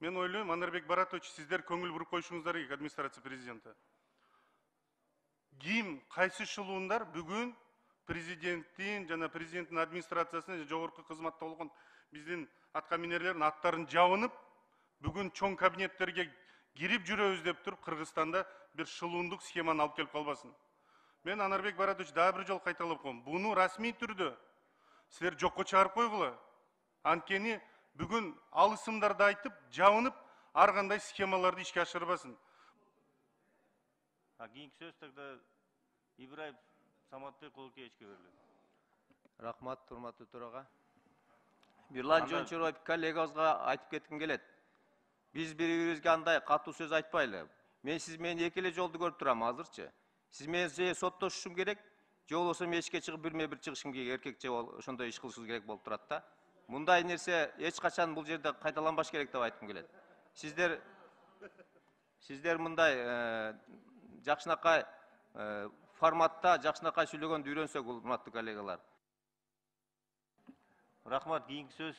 Мен ойлойм, Анарбек Баратович, сиздер көңүл буруп коюшуңуздар керек, администрация президенті. Ким, кайсы шылуундар бүгүн президенттин жана президенттин администрациясына жогорку кызматта болгон биздин аткаминерлердин аттарын жабынып, бүгүн чоң кабинеттерге кирип жүрөбүз деп туруп, Кыргызстанда бир шылуундук схеманы алып келип калбасын. Мен Анарбек Баратович дагы бир жолу кайталап коем. Буну расмий түрдө силер жокко чыгарып койгула. Анткени бүгүн алысымдарды айтып, жабынып, ар кандай схемаларды ишке ашырбасын. Кийинки сөз тогда Ибраев Саматбек Кулукеевичке берилет. Рахмат, урматтуу төрага. Бирлан Жончороев коллегабызга айтып кетким келет. Биз бири-бирибизге андай катуу сөз айтпайлы. Мен сиз мени эки эле жолду көрүп турам азырчы. Сиз менен же соттошушум керек, же болбосо эшикке чыгып бирме-бир чыгышым керек, эркекче ошондой иш кылышыбыз керек болуп турат да. Мындай нерсе эч качан бул жерде кайталанбаш керек деп айткым келет. Сиздер мындай жакшынакай форматта жакшынакай сүйлөгөндү үйрөнсөк, урматтуу коллегалар. Рахмат, кийинки сөз